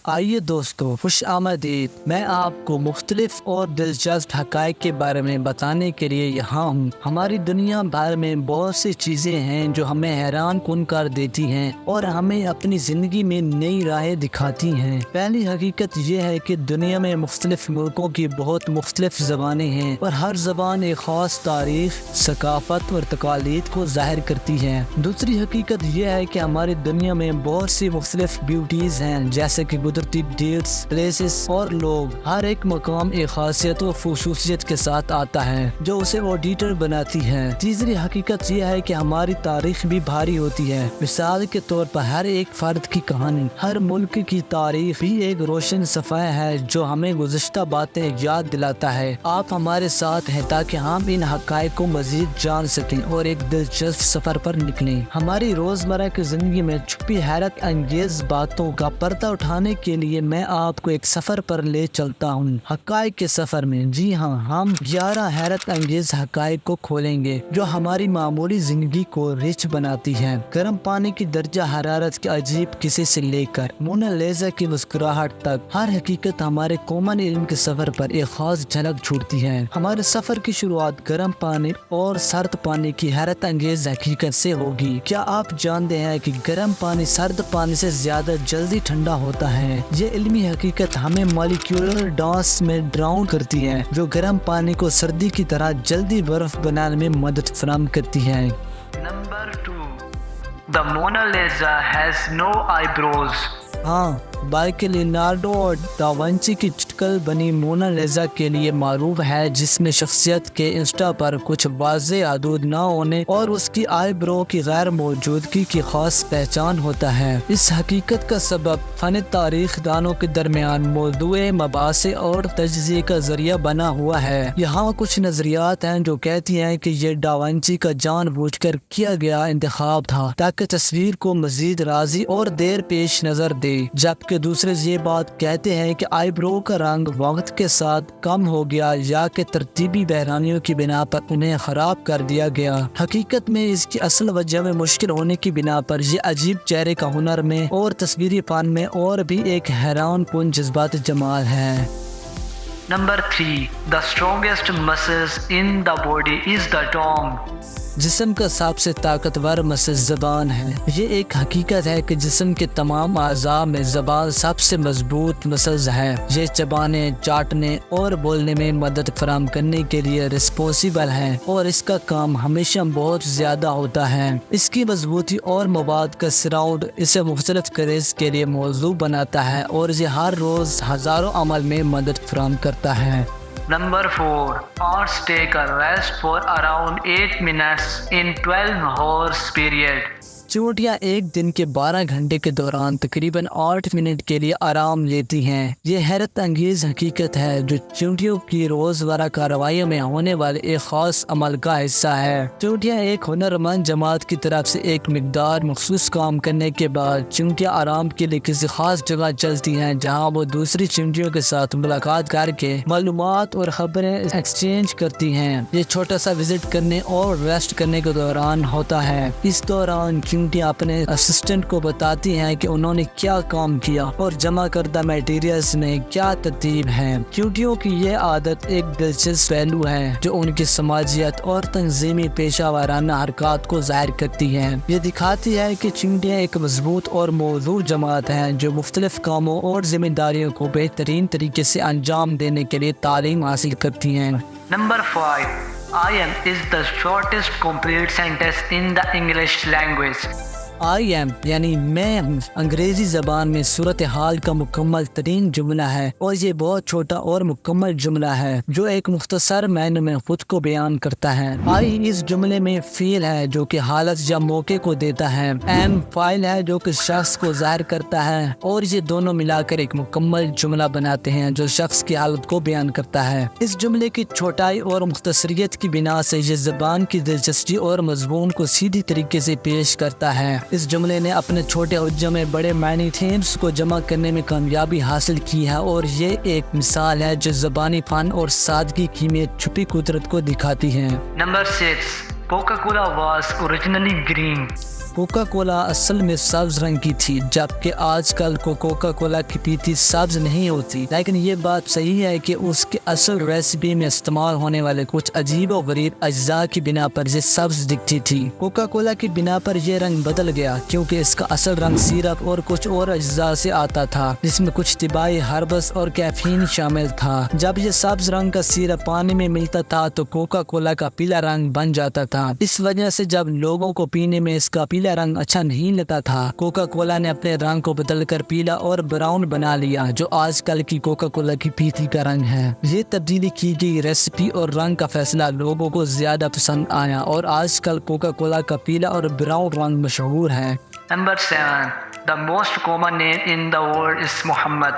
آئیے دوستو، خوش آمدید۔ میں آپ کو مختلف اور دلچسپ حقائق کے بارے میں بتانے کے لیے یہاں ہوں۔ ہماری دنیا بھر میں بہت سی چیزیں ہیں جو ہمیں حیران کن کر دیتی ہیں اور ہمیں اپنی زندگی میں نئی راہیں دکھاتی ہیں۔ پہلی حقیقت یہ ہے کہ دنیا میں مختلف ملکوں کی بہت مختلف زبانیں ہیں اور ہر زبان ایک خاص تاریخ، ثقافت اور تقالید کو ظاہر کرتی ہے۔ دوسری حقیقت یہ ہے کہ ہماری دنیا میں بہت سی مختلف بیوٹیز ہیں، جیسے کہ قدرتی ڈیٹس، پلیسز اور لوگ۔ ہر ایک مقام ایک خاصیت و خصوصیت کے ساتھ آتا ہے جو اسے آڈیٹر بناتی ہے۔ تیسری حقیقت یہ ہے کہ ہماری تاریخ بھی بھاری ہوتی ہے۔ مثال کے طور پر ہر ایک فرد کی کہانی، ہر ملک کی تاریخ بھی ایک روشن صفحہ ہے جو ہمیں گزشتہ باتیں یاد دلاتا ہے۔ آپ ہمارے ساتھ ہیں تاکہ ہم ان حقائق کو مزید جان سکیں اور ایک دلچسپ سفر پر نکلیں۔ ہماری روزمرہ کی زندگی میں چھپی حیرت انگیز باتوں کا پردہ اٹھانے کے لیے میں آپ کو ایک سفر پر لے چلتا ہوں۔ حقائق کے سفر میں، جی ہاں، ہم 11 حیرت انگیز حقائق کو کھولیں گے جو ہماری معمولی زندگی کو رچ بناتی ہے۔ گرم پانی کی درجہ حرارت کے عجیب قصے سے لے کر مونا لیزا کی مسکراہٹ تک، ہر حقیقت ہمارے کومن علم کے سفر پر ایک خاص جھلک چھوڑتی ہے۔ ہمارے سفر کی شروعات گرم پانی اور سرد پانی کی حیرت انگیز حقیقت سے ہوگی۔ کیا آپ جانتے ہیں کہ گرم پانی سرد پانی سے زیادہ جلدی ٹھنڈا ہوتا ہے؟ یہ علمی حقیقت ہمیں مالیکیولر ڈانس میں ڈراؤن کرتی ہے جو گرم پانی کو سردی کی طرح جلدی برف بنانے میں مدد فراہم کرتی ہے۔ Number 2، The Mona Lisa has no eyebrows۔ ہاں، بلکہ لیونارڈو اور ڈاونچی کی چٹکل بنی مونا لیزا کے لیے معروف ہے، جس میں شخصیت کے انسٹا پر کچھ واضح حدود نہ ہونے اور اس کی آئی برو کی غیر موجودگی کی خاص پہچان ہوتا ہے۔ اس حقیقت کا سبب فن تاریخ دانوں کے درمیان موضوع مباحث اور تجزیے کا ذریعہ بنا ہوا ہے۔ یہاں کچھ نظریات ہیں جو کہتی ہیں کہ یہ ڈاونچی کا جان بوجھ کر کیا گیا انتخاب تھا تاکہ تصویر کو مزید راضی اور دیر پیش نظر دے، جبکہ دوسرے یہ بات کہتے ہیں کہ آئی برو کا رنگ وقت کے ساتھ کم ہو گیا یا کہ ترتیبی بحرانیوں کی بنا پر انہیں خراب کر دیا گیا۔ حقیقت میں اس کی اصل وجہ میں مشکل ہونے کی بنا پر یہ عجیب چہرے کا ہنر میں اور تصویری فن میں اور بھی ایک حیران کن جذباتی جمال ہے۔ Number 3، The strongest muscles in the body is the tongue۔ جسم کا سب سے طاقتور مسل زبان ہے۔ یہ ایک حقیقت ہے کہ جسم کے تمام اعضاء میں زبان سب سے مضبوط مسلز ہے۔ یہ چبانے، چاٹنے اور بولنے میں مدد فراہم کرنے کے لیے رسپونسیبل ہے اور اس کا کام ہمیشہ بہت زیادہ ہوتا ہے۔ اس کی مضبوطی اور مواد کا سراؤنڈ اسے مختلف کریز کے لیے موزوں بناتا ہے اور یہ ہر روز ہزاروں عمل میں مدد فراہم کرتا ہے۔ Number 4، Ants take a rest for around 8 minutes in 12 hours period۔ چونٹیاں ایک دن کے 12 گھنٹے کے دوران تقریباً 8 منٹ کے لیے آرام لیتی ہیں۔ یہ حیرت انگیز حقیقت ہے جو چونٹیوں کی روزمرہ کارروائیوں میں ہونے والے ایک خاص عمل کا حصہ ہے۔ چونٹیاں ایک ہنرمند جماعت کی طرف سے ایک مقدار مخصوص کام کرنے کے بعد چونٹیاں آرام کے لیے کسی خاص جگہ چلتی ہیں جہاں وہ دوسری چونٹیوں کے ساتھ ملاقات کر کے معلومات اور خبریں ایکسچینج کرتی ہیں۔ یہ چھوٹا سا وزٹ کرنے اور ریسٹ کرنے کے دوران ہوتا ہے۔ اس دوران چونٹیاں اپنے اسسٹنٹ کو بتاتی ہیں کہ انہوں نے کیا کام کیا اور جمع کردہ میٹیریلز میں کیا ترتیب ہے۔ چونٹیوں کی یہ عادت ایک دلچسپ پہلو ہے جو ان کی سماجیت اور تنظیمی پیشہ ورانہ حرکات کو ظاہر کرتی ہے۔ یہ دکھاتی ہے کہ چونٹیاں ایک مضبوط اور موزوں جماعت ہیں جو مختلف کاموں اور ذمہ داریوں کو بہترین طریقے سے انجام دینے کے لیے تعلیم حاصل کرتی ہیں۔ Number 5، I am is the shortest complete sentence in the English language۔ I am یعنی میں ہوں انگریزی زبان میں صورتحال کا مکمل ترین جملہ ہے اور یہ بہت چھوٹا اور مکمل جملہ ہے جو ایک مختصر معنی میں خود کو بیان کرتا ہے۔ آئی اس جملے میں فعل ہے جو کہ حالت یا موقع کو دیتا ہے، ایم فاعل ہے جو کہ شخص کو ظاہر کرتا ہے اور یہ دونوں ملا کر ایک مکمل جملہ بناتے ہیں جو شخص کی حالت کو بیان کرتا ہے۔ اس جملے کی چھوٹائی اور مختصریت کی بنا سے یہ زبان کی دلچسپی اور مضمون کو سیدھی طریقے سے پیش کرتا ہے۔ اس جملے نے اپنے چھوٹے حجم میں بڑے معنی تھیمز کو جمع کرنے میں کامیابی حاصل کی ہے اور یہ ایک مثال ہے جو زبانی فن اور سادگی کی میں چھپی قدرت کو دکھاتی ہے۔ Number 6، Coca-Cola was originally green۔ Coca Cola اصل میں سبز رنگ کی تھی، جبکہ آج کل کوکا کولا کی پیتی سبز نہیں ہوتی، لیکن یہ بات صحیح ہے کہ اس کے اصل ریسیپی میں استعمال ہونے والے کچھ عجیب و غریب اجزاء کی بنا پر یہ سبز دکھتی تھی۔ کوکا کولا کی بنا پر یہ رنگ بدل گیا کیونکہ اس کا اصل رنگ سیرپ اور کچھ اور اجزاء سے آتا تھا، جس میں کچھ طبائی ہربس اور کیفین شامل تھا۔ جب یہ سبز رنگ کا سیرپ پانی میں ملتا تھا تو کوکا کولا کا پیلا رنگ بن جاتا تھا۔ اس وجہ سے جب لوگوں کو پینے میں اس کا پیلا رنگ اچھا نہیں لگتا تھا، کوکا کولا نے اپنے رنگ کو بدل کر پیلا اور براؤن بنا لیا، جو آج کل کی کوکا کولا کی پیتی کا رنگ ہے۔ یہ تبدیلی کی گئی ریسیپی اور رنگ کا فیصلہ لوگوں کو زیادہ پسند آیا اور آج کل کوکا کولا کا پیلا اور براؤن رنگ مشہور ہے۔ Number 7. The most common name in the world is Muhammad.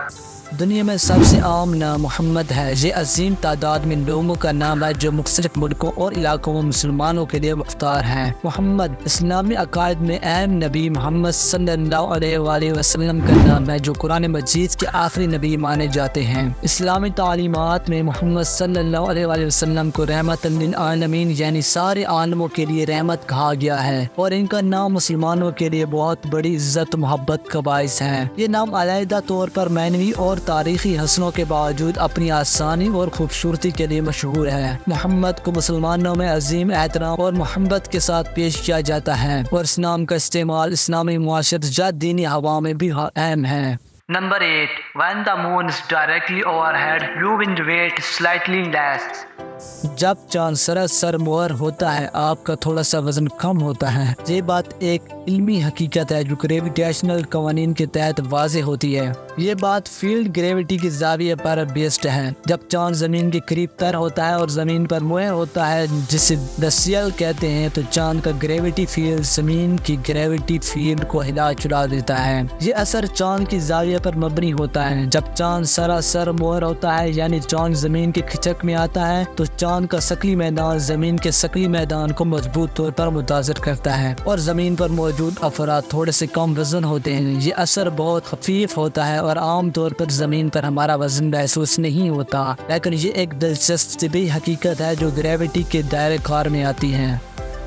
دنیا میں سب سے عام نام محمد ہے۔ یہ عظیم تعداد میں لوگوں کا نام ہے جو مختلف ملکوں اور علاقوں میں مسلمانوں کے لیے مختار ہیں۔ محمد اسلامی عقائد میں اہم نبی محمد صلی اللہ علیہ وآلہ وسلم کا نام ہے، جو قرآن مجید کے آخری نبی مانے جاتے ہیں۔ اسلامی تعلیمات میں محمد صلی اللہ علیہ وآلہ وسلم کو رحمت للعالمین یعنی سارے عالموں کے لیے رحمت کہا گیا ہے، اور ان کا نام مسلمانوں کے لیے بہت بڑی عزت و محبت کا باعث ہے۔ یہ نام علیحدہ طور پر معنوی اور تاریخی حسنوں کے باوجود اپنی آسانی اور خوبصورتی کے لیے مشہور ہے۔ محمد کو مسلمانوں میں عظیم احترام اور محبت کے ساتھ پیش کیا جاتا ہے، اور اس نام کا استعمال اسلامی معاشرت یا دینی ہوا میں بھی اہم ہے۔ Number 8. When the moon is directly overhead, you will weight slightly less. جب چاند سراسر مہر ہوتا ہے، آپ کا تھوڑا سا وزن کم ہوتا ہے۔ یہ بات ایک علمی حقیقت ہے جو گریویٹیشنل قوانین کے تحت واضح ہوتی ہے۔ یہ بات فیلڈ گریویٹی کی زاویہ پر بیسڈ ہے۔ جب چاند زمین کے قریب تر ہوتا ہے اور زمین پر مہر ہوتا ہے، جسے دسیل کہتے ہیں، تو چاند کا گریویٹی فیلڈ زمین کی گریویٹی فیلڈ کو ہلا چلا دیتا ہے۔ یہ اثر چاند کی زاویہ پر مبنی ہوتا ہے۔ جب چاند سراسر مہر ہوتا ہے یعنی چاند زمین کے کھچک میں آتا ہے، تو چاند کا ثقلی میدان زمین کے ثقلی میدان کو مضبوط طور پر متاثر کرتا ہے، اور زمین پر موجود افراد تھوڑے سے کم وزن ہوتے ہیں۔ یہ اثر بہت خفیف ہوتا ہے اور عام طور پر زمین پر ہمارا وزن محسوس نہیں ہوتا، لیکن یہ ایک دلچسپ طبی حقیقت ہے جو گریویٹی کے دائرۂ کار میں آتی ہے۔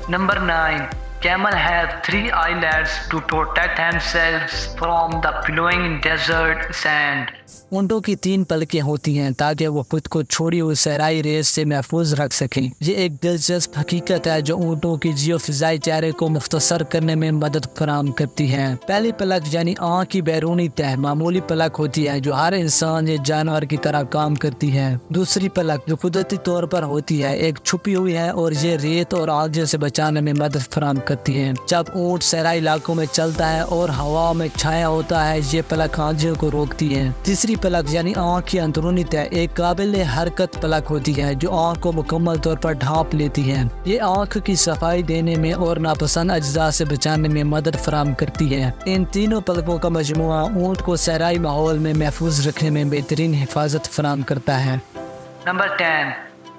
Number 9. Camel have 3 eyelids to protect themselves from the flowing desert sand. اونٹوں کی 3 پلکیں ہوتی ہیں تاکہ وہ خود کو چھوڑی ہوئی صحرائی ریت سے محفوظ رکھ سکیں۔ یہ ایک دلچسپ حقیقت ہے جو اونٹوں کی جیو فضائی چہرے کو مختصر کرنے میں مدد فراہم کرتی ہے۔ پہلی پلک یعنی آنکھ کی بیرونی تہہ معمولی پلک ہوتی ہے جو ہر انسان یا جانور کی طرح کام کرتی ہے۔ دوسری پلک جو قدرتی طور پر ہوتی ہے ایک چھپی ہوئی ہے اور یہ ریت اور آگے سے بچانے میں مدد فراہم کرتی ہے۔ جب اونٹ صحرائی علاقوں میں چلتا ہے اور ہوا میں چھایا ہوتا ہے، یہ پلک آنکھوں کو روکتی ہے۔ تیسری پلک یعنی آنکھ کی اندرونی تہہ ایک قابل حرکت پلک ہوتی ہے جو آنکھ کو مکمل طور پر ڈھانپ لیتی ہے۔ یہ آنکھ کی صفائی دینے میں اور ناپسند اجزاء سے بچانے میں مدد فراہم کرتی ہے۔ ان تینوں پلکوں کا مجموعہ اونٹ کو صحرائی ماحول میں محفوظ رکھنے میں بہترین حفاظت فراہم کرتا ہے۔ Number 10.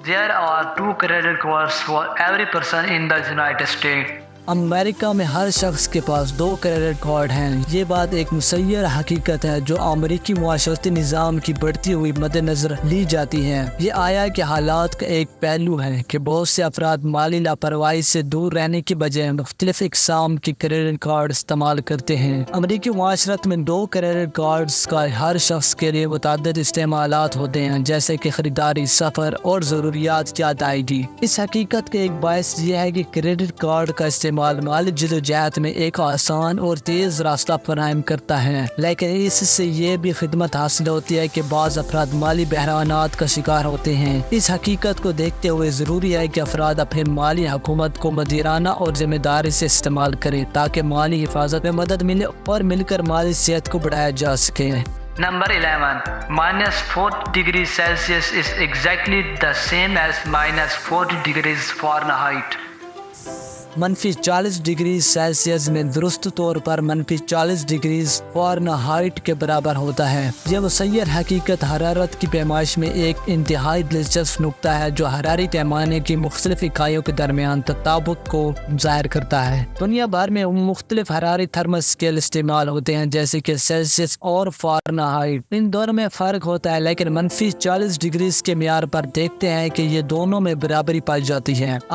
There are 2 credit cards for every person in the United States. امریکہ میں ہر شخص کے پاس 2 کریڈٹ کارڈ ہیں۔ یہ بات ایک مسیر حقیقت ہے جو امریکی معاشرتی نظام کی بڑھتی ہوئی مد نظر لی جاتی ہے۔ یہ آیا کہ حالات کا ایک پہلو ہے کہ بہت سے افراد مالی لاپرواہی سے دور رہنے کی بجائے مختلف اقسام کے کریڈٹ کارڈ استعمال کرتے ہیں۔ امریکی معاشرت میں 2 کریڈٹ کارڈز کا ہر شخص کے لیے متعدد استعمالات ہوتے ہیں، جیسے کہ خریداری، سفر اور ضروریات کی ادائیگی۔ اس حقیقت کا ایک باعث یہ ہے کہ کریڈٹ کارڈ کا استعمال مالی جدوجہد میں ایک آسان اور تیز راستہ فراہم کرتا ہے، لیکن اس سے یہ بھی خدمت حاصل ہوتی ہے کہ بعض افراد مالی بحرانات کا شکار ہوتے ہیں۔ اس حقیقت کو دیکھتے ہوئے ضروری ہے کہ افراد اپنے مالی حکومت کو مدیرانہ اور ذمہ داری سے استعمال کریں تاکہ مالی حفاظت میں مدد ملے اور مل کر مالی صحت کو بڑھایا جا سکے۔ Number 11. -40°C is exactly the same as -40°F. -40°C میں درست طور پر -40°F کے برابر ہوتا ہے۔ یہ مسیر حقیقت حرارت کی پیمائش میں ایک انتہائی دلچسپ نقطہ ہے جو حراری پیمانے کی مختلف اکائیوں کے درمیان تطابق کو ظاہر کرتا ہے۔ دنیا بھر میں مختلف حراری تھرمل اسکیل استعمال ہوتے ہیں جیسے کہ سیلسیس اور فارنہائٹ۔ ان دونوں میں فرق ہوتا ہے، لیکن -40° کے معیار پر دیکھتے ہیں کہ یہ دونوں میں برابری پائی جاتی ہے۔